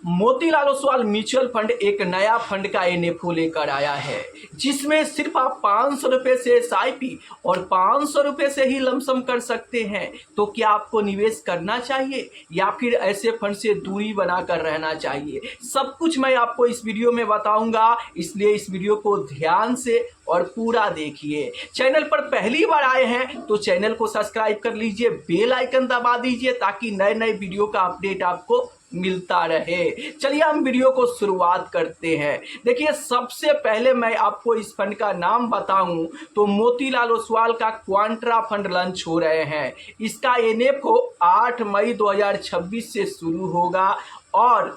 Motilal Oswal mutual fund एक नया fund का एनएफओ लेकर आया है, जिसमें सिर्फ आप 500 रुपये से एसआईपी और 500 रुपये से ही लमसम कर सकते हैं। तो क्या आपको निवेश करना चाहिए या फिर ऐसे फंड से दूरी बनाकर रहना चाहिए, सब कुछ मैं आपको इस वीडियो में बताऊंगा। इसलिए इस वीडियो को ध्यान से और पूरा देखिए। चैनल पर पहली बार आए हैं तो चैनल को सब्सक्राइब कर लीजिए, बेल आइकन दबा दीजिए ताकि नए नए वीडियो का अपडेट आपको मिलता रहे। चलिए हम वीडियो को शुरुआत करते हैं। देखिए, सबसे पहले मैं आपको इस फंड का नाम बताऊं तो मोतीलाल ओसवाल का क्वांट्रा फंड लॉन्च हो रहे हैं। इसका एनएफओ 8 मई 2026 से शुरू होगा और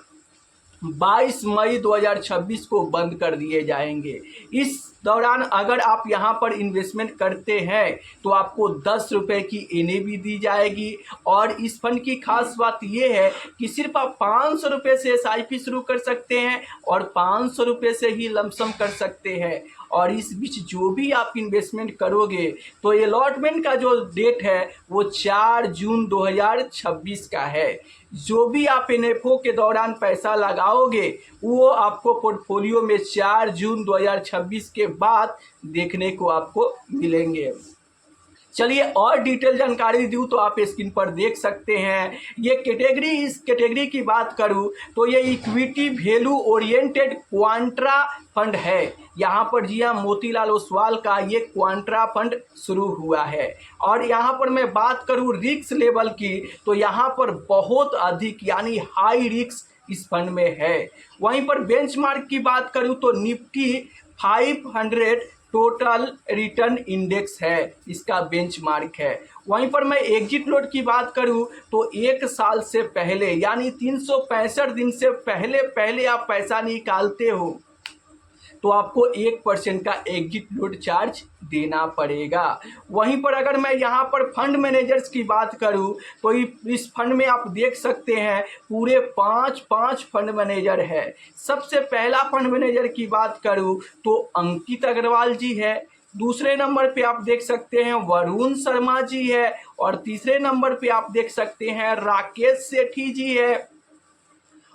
22 मई 2026 को बंद कर दिए जाएंगे। इस दौरान अगर आप यहां पर इन्वेस्टमेंट करते हैं तो आपको 10 रुपये की एनएवी दी जाएगी। और इस फंड की खास बात यह है कि सिर्फ आप 500 रुपये से एसआईपी शुरू कर सकते हैं और 500 रुपये से ही लमसम कर सकते हैं। और इस बीच जो भी आप इन्वेस्टमेंट करोगे तो अलॉटमेंट का जो डेट है वो 4 जून 2026 का है। जो भी आप एनएफओ के दौरान पैसा लगाओगे वो आपको पोर्टफोलियो में 4 जून 2026 के बाद देखने को आपको मिलेंगे। चलिए और डिटेल जानकारी दूँ तो आप स्क्रीन पर देख सकते हैं। ये कैटेगरी, इस कैटेगरी की बात करूँ तो ये इक्विटी वैल्यू ओरिएंटेड क्वांट्रा फंड है। यहाँ पर जी हाँ, मोतीलाल ओसवाल का ये क्वांट्रा फंड शुरू हुआ है। और यहाँ पर मैं बात करूँ रिस्क लेवल की तो यहाँ पर बहुत अधिक यानी हाई रिस्क इस फंड में है। वहीं पर बेंचमार्क की बात करूँ तो निफ्टी 500 टोटल रिटर्न इंडेक्स है, इसका बेंचमार्क है। वहीं पर मैं एग्जिट लोड की बात करूं तो 1 साल से पहले यानी 365 दिन से पहले आप पैसा निकालते हो तो आपको 1% का एग्जिट लोड चार्ज देना पड़ेगा। वहीं पर अगर मैं यहाँ पर फंड मैनेजर्स की बात करूँ तो इस फंड में आप देख सकते हैं पूरे पाँच फंड मैनेजर है। सबसे पहला फंड मैनेजर की बात करूँ तो अंकित अग्रवाल जी है। दूसरे नंबर पे आप देख सकते हैं वरुण शर्मा जी है। और तीसरे नंबर पे आप देख सकते हैं राकेश सेठी जी है।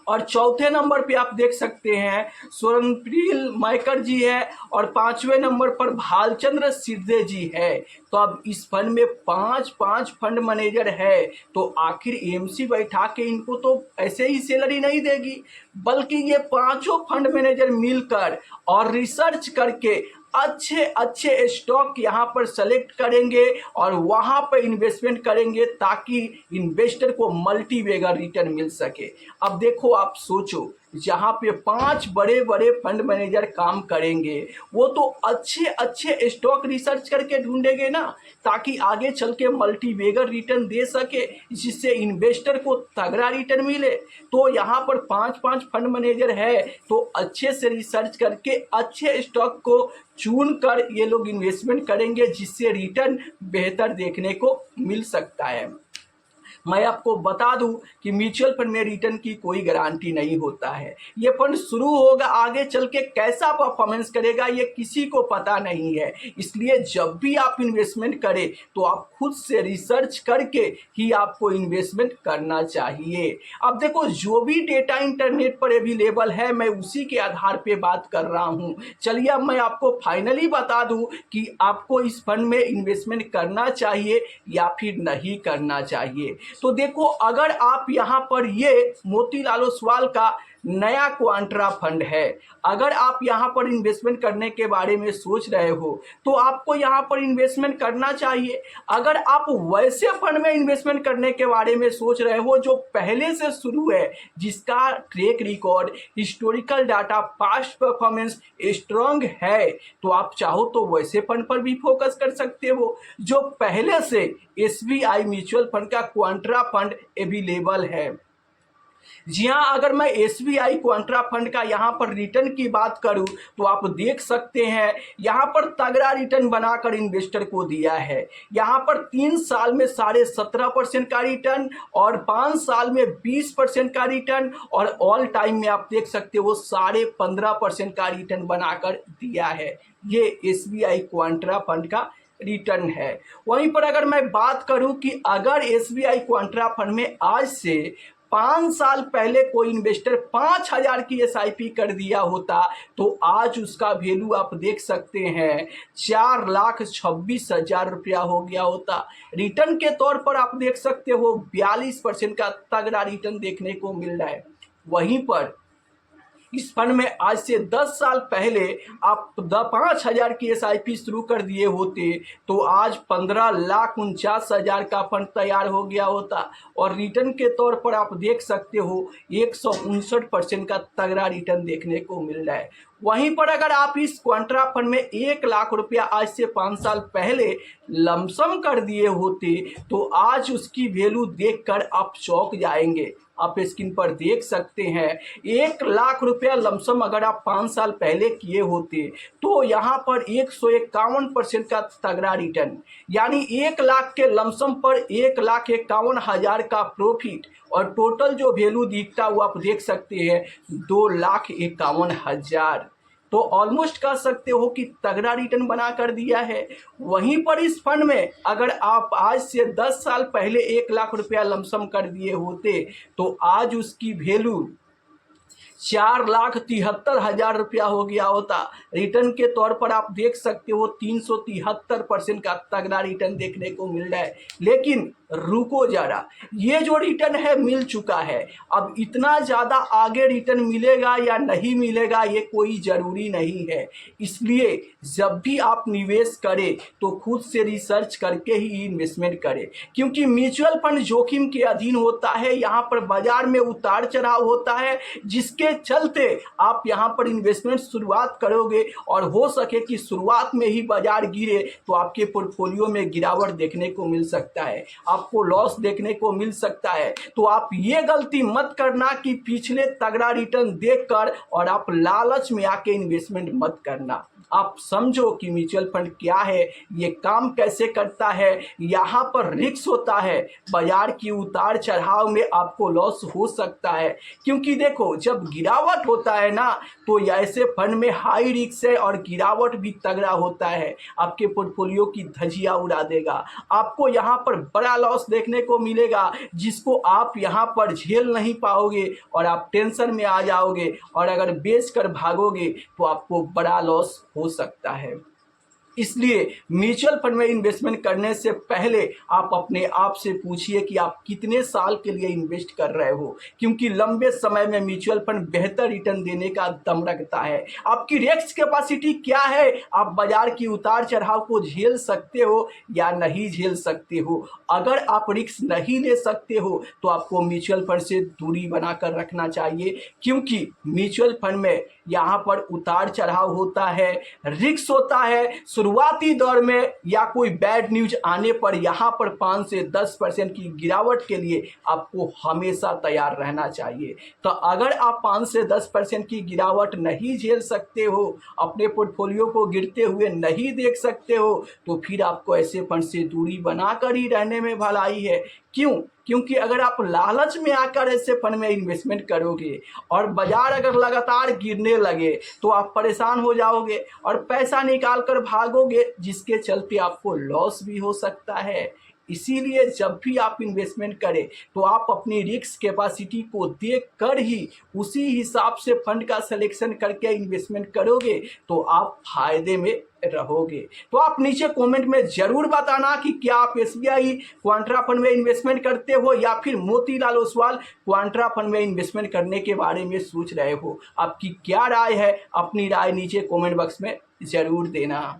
और चौथे नंबर पे आप देख सकते हैं स्वर्णप्रील मैकर जी है। और 5वें नंबर पर भालचंद्र सिद्धे जी है। तो अब इस फंड में पांच फंड मैनेजर है तो आखिर एएमसी बैठा के इनको तो ऐसे ही सैलरी नहीं देगी, बल्कि ये पांचों फंड मैनेजर मिलकर और रिसर्च करके अच्छे स्टॉक यहाँ पर सेलेक्ट करेंगे और वहाँ पर इन्वेस्टमेंट करेंगे ताकि इन्वेस्टर को मल्टी बैगर रिटर्न मिल सके। अब देखो, आप सोचो, जहाँ पे 5 बड़े फंड मैनेजर काम करेंगे वो तो अच्छे स्टॉक रिसर्च करके ढूंढेंगे ना, ताकि आगे चल के मल्टी बैगर रिटर्न दे सके, जिससे इन्वेस्टर को तगड़ा रिटर्न मिले। तो यहाँ पर 5 फंड मैनेजर है तो अच्छे से रिसर्च करके अच्छे स्टॉक को चुन कर ये लोग इन्वेस्टमेंट करेंगे, जिससे रिटर्न बेहतर देखने को मिल सकता है। मैं आपको बता दूं कि म्यूचुअल फंड में रिटर्न की कोई गारंटी नहीं होता है। ये फंड शुरू होगा, आगे चल के कैसा परफॉर्मेंस करेगा ये किसी को पता नहीं है। इसलिए जब भी आप इन्वेस्टमेंट करें तो आप खुद से रिसर्च करके ही आपको इन्वेस्टमेंट करना चाहिए। अब देखो, जो भी डेटा इंटरनेट पर अवेलेबल है मैं उसी के आधार पे बात कर रहा हूँ। चलिए अब मैं आपको फाइनली बता दूं कि आपको इस फंड में इन्वेस्टमेंट करना चाहिए या फिर नहीं करना चाहिए। तो देखो, अगर आप यहाँ पर ये मोतीलाल ओसवाल का नया क्वांट्रा फंड है, अगर आप यहाँ पर इन्वेस्टमेंट करने के बारे में सोच रहे हो तो आपको यहाँ पर इन्वेस्टमेंट करना चाहिए। अगर आप वैसे फंड में इन्वेस्टमेंट करने के बारे में सोच रहे हो जो पहले से शुरू है, जिसका track record, historical data, past performance strong है, तो आप चाहो तो वैसे फंड पर भी फोकस कर सकते हो जो पहले से एसबीआई म्यूचुअल फंड का क्वांट्रा फंड अवेलेबल है। जी हाँ, अगर मैं एसबीआई क्वांट्रा फंड का यहाँ पर रिटर्न की बात करूँ तो आप देख सकते हैं यहाँ पर तगड़ा रिटर्न बनाकर इन्वेस्टर को दिया है। यहाँ पर 3 साल में 17.5% का रिटर्न और 5 साल में 20% का रिटर्न और ऑल टाइम में आप देख सकते हो 15.5% का रिटर्न बनाकर दिया है। ये एसबीआई क्वांट्रा फंड का रिटर्न है। वहीं पर अगर मैं बात करूं कि अगर एसबीआई क्वांट्रा फंड में आज से 5 साल पहले कोई इन्वेस्टर 5,000 की एसआईपी कर दिया होता तो आज उसका वैल्यू आप देख सकते हैं 4,26,000 रुपया हो गया होता। रिटर्न के तौर पर आप देख सकते हो 42% का तगड़ा रिटर्न देखने को मिल रहा है। वहीं पर इस फंड में आज से 10 साल पहले आप 5,000 की एसआईपी शुरू कर दिए होते तो आज 15,49,000 का फंड तैयार हो गया होता और रिटर्न के तौर पर आप देख सकते हो 159% का तगड़ा रिटर्न देखने को मिल रहा है। वहीं पर अगर आप इस क्वांट्रा फंड में 1,00,000 रुपया आज से 5 साल पहले लमसम कर दिए होते तो आज उसकी वैल्यू देखकर आप चौंक जाएंगे। आप स्क्रीन पर देख सकते हैं 1,00,000 रुपया लमसम अगर आप 5 साल पहले किए होते तो यहाँ पर 151% का तगड़ा रिटर्न, यानी 1,00,000 के लमसम पर 1,51,000 का प्रॉफिट और टोटल जो वैल्यू दिखता वो आप देख सकते हैं 2,51,000। तो ऑलमोस्ट कह सकते हो कि तगड़ा रिटर्न बना कर दिया है। वहीं पर इस फंड में अगर आप आज से 10 साल पहले 1,00,000 रुपया लमसम कर दिए होते तो आज उसकी वैल्यू 4,73,000 रुपया हो गया होता। रिटर्न के तौर पर आप देख सकते हो 373% का तगड़ा रिटर्न देखने को मिल रहा है। लेकिन रुको जरा, ये जो रिटर्न है मिल चुका है, अब इतना ज़्यादा आगे रिटर्न मिलेगा या नहीं मिलेगा ये कोई ज़रूरी नहीं है। इसलिए जब भी आप निवेश करें तो खुद से रिसर्च करके ही इन्वेस्टमेंट करें, क्योंकि म्यूचुअल फंड जोखिम के अधीन होता है। यहाँ पर बाजार में उतार चढ़ाव होता है, जिसके चलते आप यहाँ पर इन्वेस्टमेंट शुरुआत करोगे और हो सके कि शुरुआत में ही बाजार गिरे तो आपके पोर्टफोलियो में गिरावट देखने को मिल सकता है, आपको लॉस देखने को मिल सकता है। तो आप ये गलती मत करना कि पिछले तगड़ा रिटर्न देखकर और आप लालच में आके इन्वेस्टमेंट मत करना। आप समझो कि म्यूचुअल फंड क्या है, ये काम कैसे करता है। यहाँ पर रिस्क होता है, बाजार की उतार चढ़ाव में आपको लॉस हो सकता है, क्योंकि देखो जब गिरावट होता है ना तो ऐसे फंड में हाई रिस्क है और गिरावट भी तगड़ा होता है, आपके पोर्टफोलियो की धज्जियां उड़ा देगा। आपको यहाँ पर बड़ा लॉस देखने को मिलेगा जिसको आप यहाँ पर झेल नहीं पाओगे और आप टेंशन में आ जाओगे और अगर बेच कर भागोगे तो आपको बड़ा लॉस हो सकता है। इसलिए म्यूचुअल फंड में इन्वेस्टमेंट करने से पहले आप अपने आप से पूछिए कि आप कितने साल के लिए इन्वेस्ट कर रहे हो, क्योंकि लंबे समय में म्यूचुअल फंड बेहतर रिटर्न देने का दम रखता है। आपकी रिस्क कैपेसिटी क्या है, आप बाजार की उतार चढ़ाव को झेल सकते हो या नहीं झेल सकते हो। अगर आप रिस्क नहीं ले सकते हो तो आपको म्यूचुअल फंड से दूरी बनाकर रखना चाहिए, क्योंकि म्यूचुअल फंड में यहाँ पर उतार चढ़ाव होता है, रिस्क होता है। शुरुआती दौर में या कोई बैड न्यूज आने पर यहाँ पर 5 से 10% की गिरावट के लिए आपको हमेशा तैयार रहना चाहिए। तो अगर आप 5 से 10% की गिरावट नहीं झेल सकते हो, अपने पोर्टफोलियो को गिरते हुए नहीं देख सकते हो, तो फिर आपको ऐसे फंड से दूरी बनाकर ही रहने में भलाई है। क्यों? क्योंकि अगर आप लालच में आकर ऐसे फंड में इन्वेस्टमेंट करोगे और बाजार अगर लगातार गिरने लगे तो आप परेशान हो जाओगे और पैसा निकाल कर भागोगे, जिसके चलते आपको लॉस भी हो सकता है। इसीलिए जब भी आप इन्वेस्टमेंट करें तो आप अपनी रिस्क कैपेसिटी को देख कर ही उसी हिसाब से फंड का सिलेक्शन करके इन्वेस्टमेंट करोगे तो आप फायदे में रहोगे। तो आप नीचे कमेंट में जरूर बताना कि क्या आप एसबीआई क्वांट्रा फंड में इन्वेस्टमेंट करते हो या फिर मोतीलाल ओसवाल क्वांट्रा फंड में इन्वेस्टमेंट करने के बारे में सोच रहे हो। आपकी क्या राय है, अपनी राय नीचे कमेंट बॉक्स में जरूर देना।